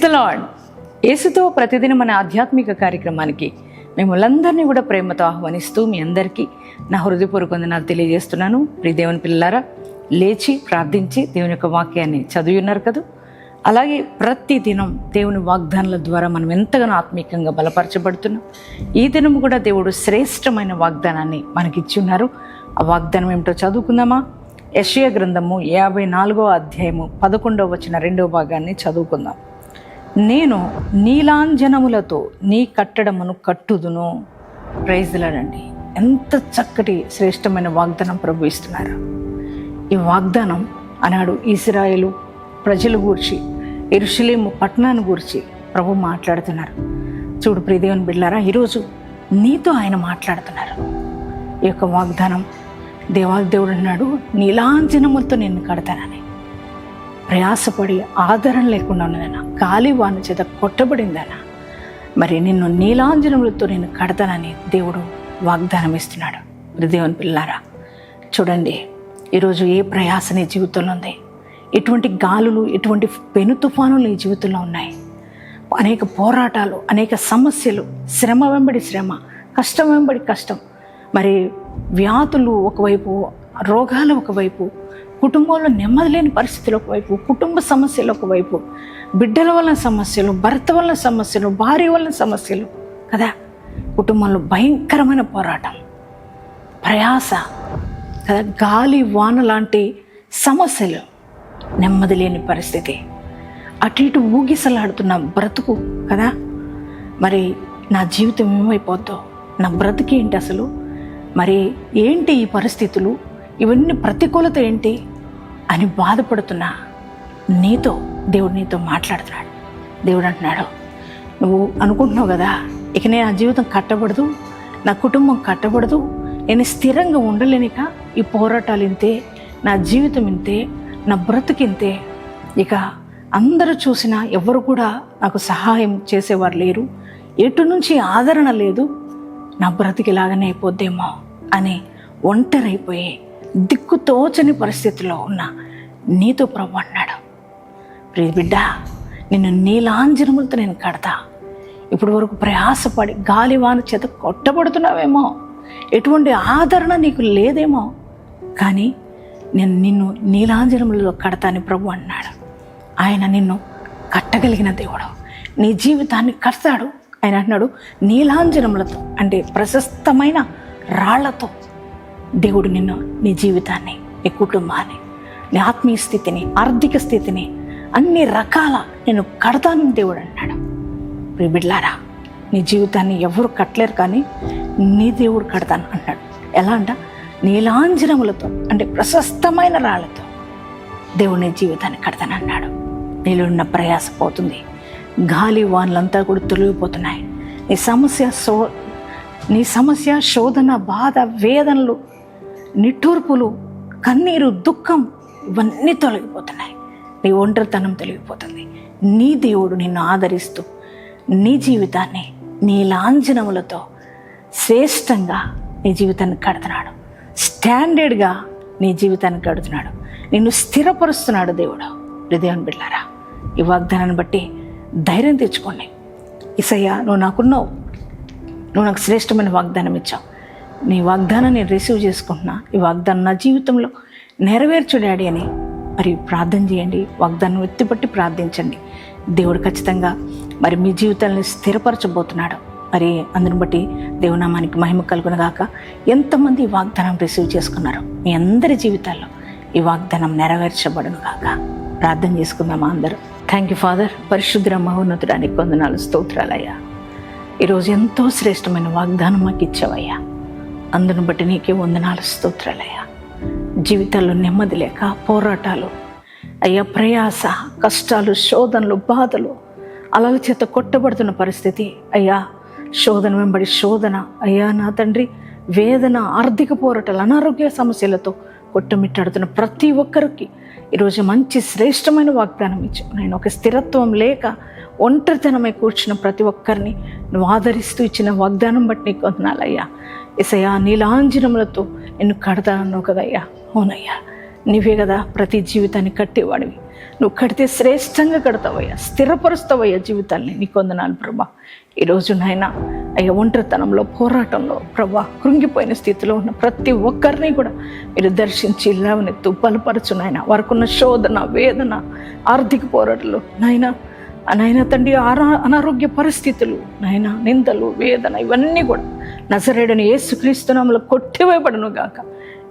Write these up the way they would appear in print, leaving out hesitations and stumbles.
The lord. యేసుతో ప్రతిదిన మన ఆధ్యాత్మిక కార్యక్రమానికి మిమ్మల్ందరినీ కూడా ప్రేమతో ఆహ్వానిస్తూ మీ అందరికీ నా హృదయపూర్వక వందనాలు తెలియజేస్తున్నాను. ప్రియ దేవుని పిల్లలారా, లేచి ప్రార్థించి దేవుని యొక్క వాక్యాన్ని చదివి ఉన్నారు కదా. అలాగే ప్రతి దినం దేవుని వాగ్దానాల ద్వారా మనం ఎంతగానో ఆత్మీయంగా బలపరచబడుతున్నాం. ఈ దినం కూడా దేవుడు శ్రేష్టమైన వాగ్దానాన్ని మనకిచ్చి ఉన్నారు. ఆ వాగ్దానం ఏమిటో చదువుకుందామా? యెషయా గ్రంథము 54వ అధ్యాయము 11వ వచనం 2వ భాగాన్ని చదువుకుందాం. నేను నీలాంజనములతో నీ కట్టడమును కట్టుదును. ప్రైజ్ లార్డ్ అండి. ఎంత చక్కటి శ్రేష్టమైన వాగ్దానం ప్రభు ఇస్తున్నారు. ఈ వాగ్దానం అన్నాడు ఇశ్రాయేలు ప్రజల గూర్చి, యెరూషలేము పట్టణాన్ని గూర్చి ప్రభు మాట్లాడుతున్నారు. చూడు ప్రియ దేవుని బిడ్డలారా, ఈరోజు నీతో ఆయన మాట్లాడుతున్నారు. ఈ యొక్క వాగ్దానం దేవుడు అన్నాడు, నీలాంజనములతో నిన్ను కడతానని. ప్రయాసపడి ఆదరణ లేకుండా ఉన్నదన్నా, గాలివాన చేత కొట్టబడిందన్నా, మరి నిన్ను నీలాంజనములతో నేను కడతానని దేవుడు వాగ్దానం ఇస్తున్నాడు. దేవుని పిల్లారా, చూడండి, ఈరోజు ఏ ప్రయాస నీ జీవితంలో ఉంది? ఎటువంటి గాలులు, ఎటువంటి పెను తుఫానులు నీ జీవితంలో ఉన్నాయి? అనేక పోరాటాలు, అనేక సమస్యలు, శ్రమ వెంబడి శ్రమ, కష్టం వెంబడి కష్టం, మరి వ్యాధులు ఒకవైపు, రోగాలు ఒకవైపు, కుటుంబంలో నెమ్మది లేని పరిస్థితులు ఒకవైపు, కుటుంబ సమస్యలు ఒకవైపు, బిడ్డల వలన సమస్యలు, భర్త వలన సమస్యలు, భార్య వలన సమస్యలు కదా. కుటుంబంలో భయంకరమైన పోరాటం, ప్రయాస కదా, గాలి వాన లాంటి సమస్యలు, నెమ్మది లేని పరిస్థితి, అటు ఇటు ఊగిసలాడుతున్న బ్రతుకు కదా. మరి నా జీవితం ఏమైపోద్దో, నా బ్రతుకు ఏంటి అసలు, మరి ఏంటి ఈ పరిస్థితులు, ఇవన్నీ ప్రతికూలత ఏంటి అని బాధపడుతున్నా నీతో దేవుడు నీతో మాట్లాడుతున్నాడు. దేవుడు అంటున్నాడు, నువ్వు అనుకుంటున్నావు కదా, ఇక నేను నా జీవితం కట్టబడదు, నా కుటుంబం కట్టబడదు, నేను స్థిరంగా ఉండలేనిక, ఈ పోరాటాలు ఇంతే, నా జీవితం ఇంతే, నా బ్రతుకింతే, ఇక అందరూ చూసినా ఎవరు కూడా నాకు సహాయం చేసేవారు లేరు, ఎటు నుంచి ఆదరణ లేదు, నా బ్రతికిలాగానే అయిపోద్దేమో అని ఒంటరైపోయి దిక్కుతోచని పరిస్థితిలో ఉన్న నీతో ప్రభు అన్నాడు, ప్రియ బిడ్డ, నిన్ను నీలాంజనములతో నేను కడతా. ఇప్పటి వరకు ప్రయాసపడి గాలివాన చేత కొట్టబడుతున్నావేమో, ఎటువంటి ఆదరణ నీకు లేదేమో, కానీ నేను నిన్ను నీలాంజనములతో కడతా అని ప్రభు అన్నాడు. ఆయన నిన్ను కట్టగలిగిన దేవుడు, నీ జీవితాన్ని కడతాడు. ఆయన అంటున్నాడు, నీలాంజనములతో అంటే ప్రశస్తమైన రాళ్లతో దేవుడు నిన్ను, నీ జీవితాన్ని, నీ కుటుంబాన్ని, నీ ఆత్మీయ స్థితిని, ఆర్థిక స్థితిని, అన్ని రకాల నేను కడతానని దేవుడు అన్నాడు. బిడ్డలారా, నీ జీవితాన్ని ఎవరు కట్టలేరు, కానీ నీ దేవుడు కడతాను అన్నాడు. ఎలా అంట? నీలాంజనములతో అంటే ప్రశస్తమైన రాళ్లతో దేవుడు నీ జీవితాన్ని కడతానన్నాడు. నీలో ఉన్న ప్రయాస పోతుంది, గాలి వానలంతా కూడా తొలగిపోతున్నాయి. నీ సమస్య శోధన, బాధ, వేదనలు, నిట్టూర్పులు, కన్నీరు, దుఃఖం ఇవన్నీ తొలగిపోతున్నాయి. నీ ఒంటరితనం తొలగిపోతుంది. నీ దేవుడు నిన్ను ఆదరిస్తూ నీ జీవితాన్ని నీలాంజనములతో శ్రేష్టంగా నీ జీవితాన్ని కడుతున్నాడు. స్టాండర్డ్గా నీ జీవితాన్ని కడుతున్నాడు. నిన్ను స్థిరపరుస్తున్నాడు దేవుడు. దేవుని బిడ్డలారా, ఈ వాగ్దానాన్ని బట్టి ధైర్యం తెచ్చుకోండి. యేసయ్యా, నువ్వు నాకున్నావు, నువ్వు నాకు శ్రేష్టమైన వాగ్దానం ఇచ్చావు, నీ వాగ్దానాన్ని నేను రిసీవ్ చేసుకుంటున్నా, ఈ వాగ్దానం నా జీవితంలో నెరవేర్చు డాడీ అని మరి ప్రార్థన చేయండి. వాగ్దానం ఎత్తిపట్టి ప్రార్థించండి. దేవుడు ఖచ్చితంగా మరి మీ జీవితాన్ని స్థిరపరచబోతున్నాడు. మరి అందుని బట్టి దేవునామానికి మహిమ కలుగునగాక. ఎంతమంది ఈ వాగ్దానం రిసీవ్ చేసుకున్నారు, మీ అందరి జీవితాల్లో ఈ వాగ్దానం నెరవేర్చబడును గాక. ప్రార్థన చేసుకుందామా అందరూ? Thank you father. పరిశుద్ధ మహోన్నతుడానికి వందనాలు, స్తోత్రాలయ్యా. ఈరోజు ఎంతో శ్రేష్టమైన వాగ్దానం మాకు ఇచ్చావయ్యా. అందును బట్టి నీకే వందనాలు, స్తోత్రాలయ్యా. జీవితాల్లో నెమ్మది లేక పోరాటాలు అయ్యా, ప్రయాస, కష్టాలు, శోధనలు, బాధలు, అలల చేత కొట్టబడుతున్న పరిస్థితి అయ్యా, శోధన వెంబడి శోధన అయ్యా, నా తండ్రి, వేదన, ఆర్థిక పోరాటాలు, అనారోగ్య సమస్యలతో కొట్టుమిట్టాడుతున్న ప్రతి ఒక్కరికి ఈరోజు మంచి శ్రేష్టమైన వాగ్దానం ఇచ్చావు. నేను ఒక స్థిరత్వం లేక ఒంటరితనమై కూర్చున్న ప్రతి ఒక్కరిని నువ్వు ఆదరిస్తూ ఇచ్చిన వాగ్దానం బట్టి నీకు వందనాలయ్యా. యేసయ్యా, నీలాంజనములతో నిన్ను కడతానన్నావు కదయ్యా. అవునయ్యా, నీవే కదా ప్రతి జీవితాన్ని కట్టేవాడివి. నువ్వు కడితే శ్రేష్టంగా కడతావయ్యా, స్థిరపరుస్తావయ్యా జీవితాన్ని. నీకు వందనాలు ప్రభా. ఈరోజు నాయన అయ్యా ఒంటరితనంలో, పోరాటంలో ప్రభా కృంగిపోయిన స్థితిలో ఉన్న ప్రతి ఒక్కరిని కూడా మీరు దర్శించి లేవనెత్తు, బలపరచు నాయన. వారికున్న శోధన, వేదన, ఆర్థిక పోరాటాలు నాయన తండ్రి, అనారోగ్య పరిస్థితులు నాయన, నిందలు, వేదన, ఇవన్నీ కూడా నజరేయుడైన యేసుక్రీస్తు నామములో కొట్టివేయబడును గాక.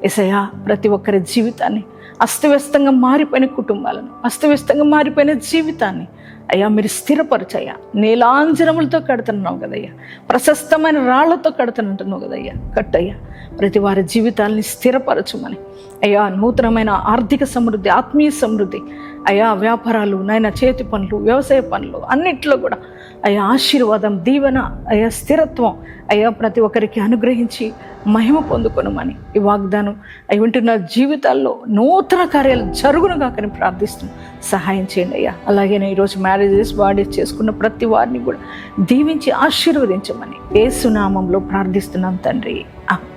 యేసయ్యా ప్రతి ఒక్కరి జీవితాన్ని, అస్తవ్యస్తంగా మారిపోయిన కుటుంబాలను, అస్తవ్యస్తంగా మారిపోయిన జీవితాన్ని అయ్యా మీరు స్థిరపరచయ్యా. నీలాంజనములతో కడుతున్నావు కదయ్యా, ప్రశస్తమైన రాళ్లతో కడుతున్నట్టున్నావు కదయ్యా. కట్టయ్యా ప్రతి వారి జీవితాలని స్థిరపరచుమని అయ్యా. నూతనమైన ఆర్థిక సమృద్ధి, ఆత్మీయ సమృద్ధి అయ్యా, వ్యాపారాలు నాయన, చేతి పనులు, వ్యవసాయ పనులు అన్నిట్లో కూడా అయ్యా ఆశీర్వాదం, దీవెన అయ్యా, స్థిరత్వం అయ్యా ప్రతి ఒక్కరికి అనుగ్రహించి మహిమ పొందుకొనమని ఈ వాగ్దానం అయి ఉంటున్న జీవితాల్లో నూతన కార్యాలు జరుగును కాకని ప్రార్థిస్తున్నాం. సహాయం చేయండి అయ్యా. అలాగే ఈరోజు మ్యారేజెస్, బాడీస్ చేసుకున్న ప్రతి వారిని కూడా దీవించి ఆశీర్వదించమని యేసు నామములో ప్రార్థిస్తున్నాం తండ్రి. ఆమేన్.